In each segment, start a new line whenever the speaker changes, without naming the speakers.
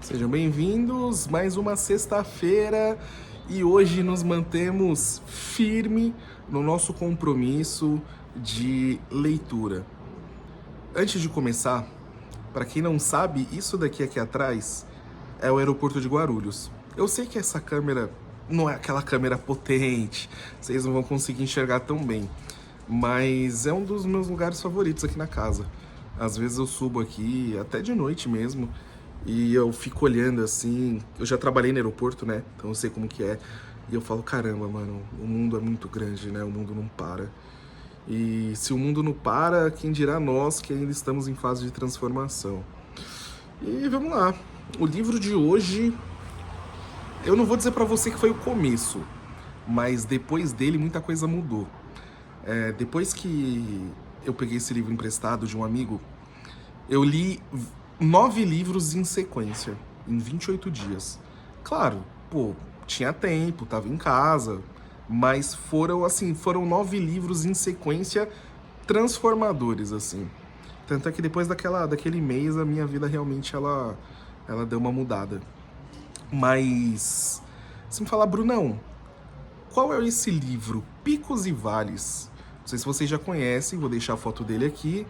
Sejam bem-vindos, mais uma sexta-feira e hoje nos mantemos firme no nosso compromisso de leitura. Antes de começar, para quem não sabe, isso daqui aqui atrás é o aeroporto de Guarulhos. Eu sei que essa câmera não é aquela câmera potente, vocês não vão conseguir enxergar tão bem, mas é um dos meus lugares favoritos aqui na casa. Às vezes eu subo aqui, até de noite mesmo, e eu fico olhando assim. Eu já trabalhei no aeroporto, né? Então eu sei como que é. E eu falo, caramba, mano, o mundo é muito grande, né? O mundo não para. E se o mundo não para, quem dirá nós que ainda estamos em fase de transformação. E vamos lá. O livro de hoje, eu não vou dizer pra você que foi o começo, mas depois dele muita coisa mudou. Depois que eu peguei esse livro emprestado de um amigo, eu li 9 livros em sequência, em 28 dias. Claro, pô, tinha tempo, tava em casa, mas foram 9 livros em sequência transformadores, assim. Tanto é que depois daquele mês a minha vida realmente ela deu uma mudada. Mas, se me falar, Brunão, qual é esse livro? Picos e Vales. Não sei se vocês já conhecem, vou deixar a foto dele aqui,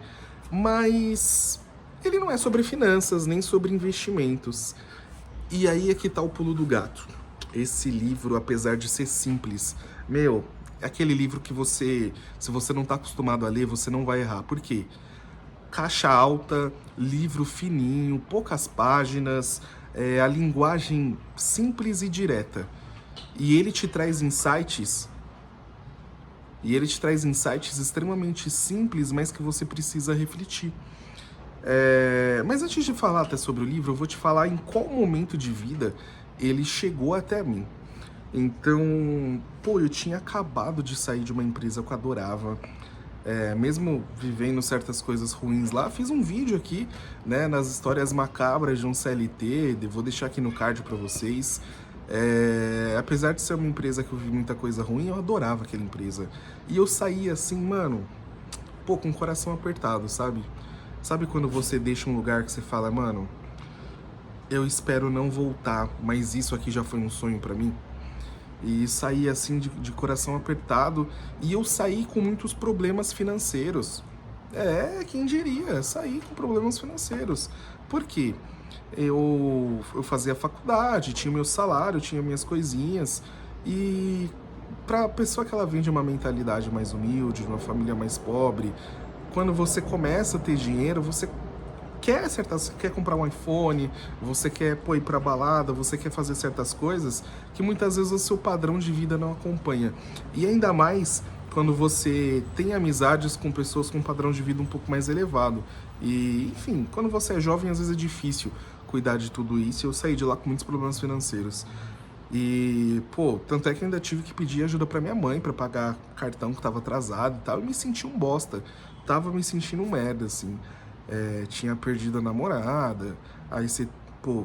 mas ele não é sobre finanças, nem sobre investimentos. E aí é que tá o pulo do gato. Esse livro, apesar de ser simples, é aquele livro que se você não tá acostumado a ler, você não vai errar. Por quê? Caixa alta, livro fininho, poucas páginas, a linguagem simples e direta. E ele te traz insights extremamente simples, mas que você precisa refletir. Mas antes de falar até sobre o livro, eu vou te falar em qual momento de vida ele chegou até mim. Então, pô, eu tinha acabado de sair de uma empresa que eu adorava. Mesmo vivendo certas coisas ruins lá, fiz um vídeo aqui, né, nas histórias macabras de um CLT, vou deixar aqui no card pra vocês. Apesar de ser uma empresa que eu vi muita coisa ruim, eu adorava aquela empresa. E eu saí assim, mano, pô, com o coração apertado, sabe? Sabe quando você deixa um lugar que você fala, mano, eu espero não voltar, mas isso aqui já foi um sonho pra mim? E saí assim de coração apertado, e eu saí com muitos problemas financeiros. Quem diria, saí com problemas financeiros. Por quê? Eu fazia faculdade, tinha meu salário, tinha minhas coisinhas, e pra pessoa que ela vem de uma mentalidade mais humilde, de uma família mais pobre, quando você começa a ter dinheiro, você você quer comprar um iPhone, você quer ir pra balada, você quer fazer certas coisas que muitas vezes o seu padrão de vida não acompanha. E ainda mais quando você tem amizades com pessoas com um padrão de vida um pouco mais elevado. E, enfim, quando você é jovem, às vezes é difícil cuidar de tudo isso. Eu saí de lá com muitos problemas financeiros. E, pô, tanto é que eu ainda tive que pedir ajuda pra minha mãe pra pagar cartão que tava atrasado e tal. E me senti um bosta. Tava me sentindo um merda, assim. Tinha perdido a namorada, aí você, pô,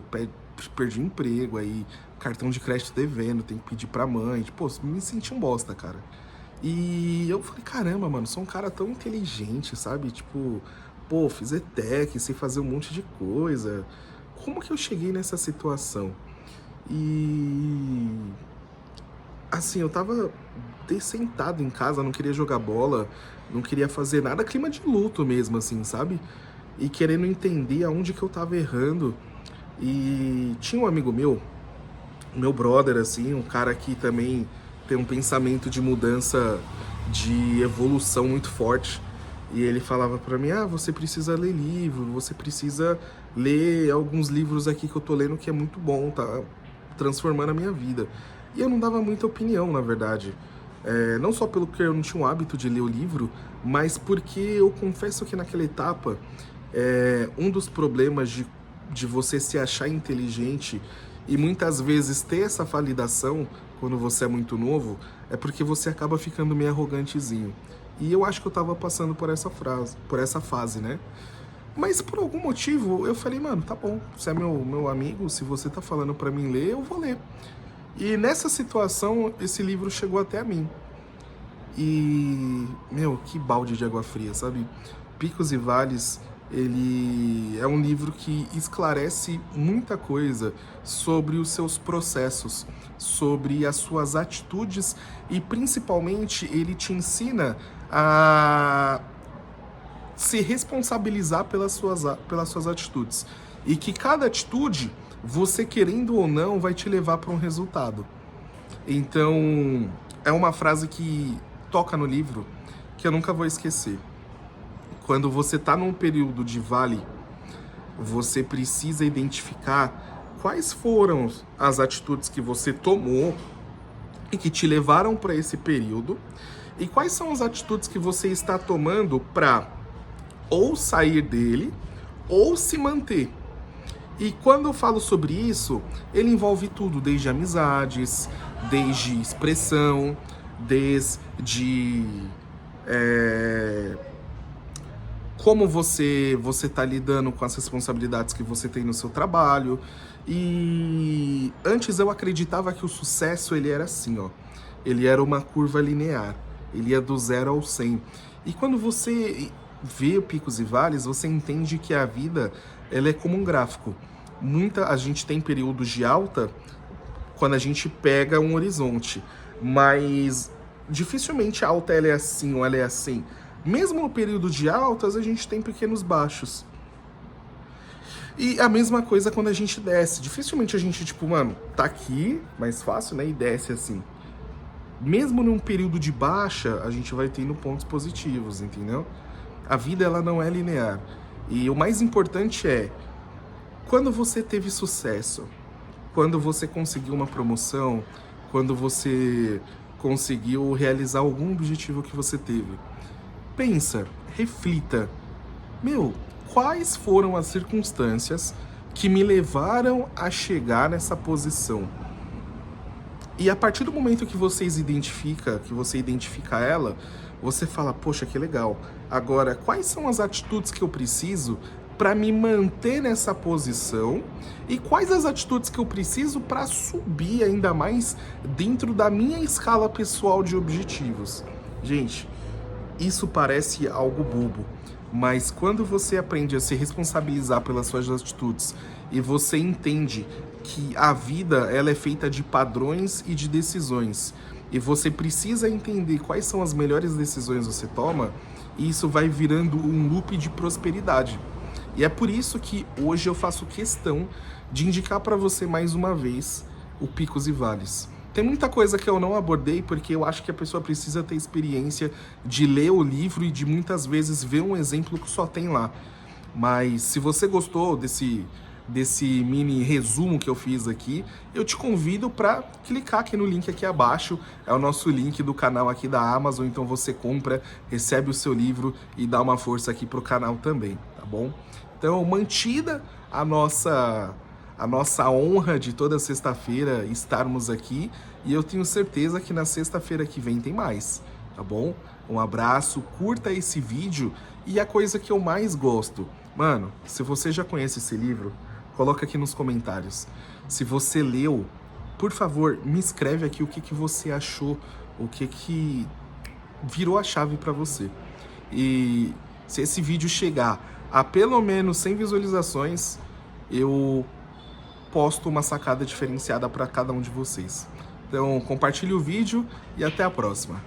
perdi o emprego, aí cartão de crédito devendo, tem que pedir pra mãe. Pô, me senti um bosta, cara. E eu falei, caramba, mano, sou um cara tão inteligente, sabe? Tipo, pô, fiz ETEC, sei fazer um monte de coisa. Como que eu cheguei nessa situação? E assim, eu tava sentado em casa, não queria jogar bola, não queria fazer nada, clima de luto mesmo, assim, sabe? E querendo entender aonde que eu tava errando. E tinha um amigo meu brother, assim, um cara que também tem um pensamento de mudança, de evolução muito forte. E ele falava pra mim, você precisa ler livro, você precisa ler alguns livros aqui que eu tô lendo que é muito bom, tá transformando a minha vida. E eu não dava muita opinião, na verdade. Não só pelo que eu não tinha o hábito de ler o livro, mas porque eu confesso que naquela etapa, um dos problemas de você se achar inteligente e muitas vezes ter essa validação quando você é muito novo, é porque você acaba ficando meio arrogantezinho. E eu acho que eu tava passando por essa fase, né? Mas por algum motivo eu falei, mano, tá bom, você é meu amigo, se você tá falando pra mim ler, eu vou ler. E nessa situação, esse livro chegou até a mim. E, que balde de água fria, sabe? Picos e Vales Ele é um livro que esclarece muita coisa sobre os seus processos, sobre as suas atitudes e principalmente ele te ensina a se responsabilizar pelas suas atitudes. E que cada atitude, você querendo ou não, vai te levar para um resultado. Então, é uma frase que toca no livro que eu nunca vou esquecer. Quando você está num período de vale, você precisa identificar quais foram as atitudes que você tomou e que te levaram para esse período e quais são as atitudes que você está tomando para ou sair dele ou se manter. E quando eu falo sobre isso, ele envolve tudo, desde amizades, desde expressão, desde como você está lidando com as responsabilidades que você tem no seu trabalho. E antes eu acreditava que o sucesso ele era assim, ó. Ele era uma curva linear, ele ia do 0 ao 100. E quando você vê picos e vales, você entende que a vida ela é como um gráfico. A gente tem períodos de alta quando a gente pega um horizonte, mas dificilmente a alta ela é assim ou ela é assim. Mesmo no período de altas, a gente tem pequenos baixos. E a mesma coisa quando a gente desce. Dificilmente a gente, tipo, mano, tá aqui, mais fácil, né? E desce assim. Mesmo num período de baixa, a gente vai tendo pontos positivos, entendeu? A vida, ela não é linear. E o mais importante é, quando você teve sucesso, quando você conseguiu uma promoção, quando você conseguiu realizar algum objetivo que você teve, pensa, reflita, quais foram as circunstâncias que me levaram a chegar nessa posição? E a partir do momento que você identifica ela, você fala, poxa, que legal. Agora, quais são as atitudes que eu preciso para me manter nessa posição e quais as atitudes que eu preciso para subir ainda mais dentro da minha escala pessoal de objetivos? Gente, isso parece algo bobo, mas quando você aprende a se responsabilizar pelas suas atitudes e você entende que a vida ela é feita de padrões e de decisões, e você precisa entender quais são as melhores decisões que você toma, e isso vai virando um loop de prosperidade. E é por isso que hoje eu faço questão de indicar para você mais uma vez o Picos e Vales. Tem muita coisa que eu não abordei porque eu acho que a pessoa precisa ter experiência de ler o livro e de muitas vezes ver um exemplo que só tem lá. Mas se você gostou desse mini resumo que eu fiz aqui, eu te convido para clicar aqui no link aqui abaixo. É o nosso link do canal aqui da Amazon, então você compra, recebe o seu livro e dá uma força aqui pro canal também, tá bom? Então, mantida a nossa honra de toda sexta-feira estarmos aqui, e eu tenho certeza que na sexta-feira que vem tem mais, tá bom? Um abraço, curta esse vídeo, e a coisa que eu mais gosto, mano, se você já conhece esse livro, coloca aqui nos comentários. Se você leu, por favor, me escreve aqui o que você achou, o que virou a chave para você. E se esse vídeo chegar a pelo menos 100 visualizações, eu posto uma sacada diferenciada para cada um de vocês. Então, compartilhe o vídeo e até a próxima.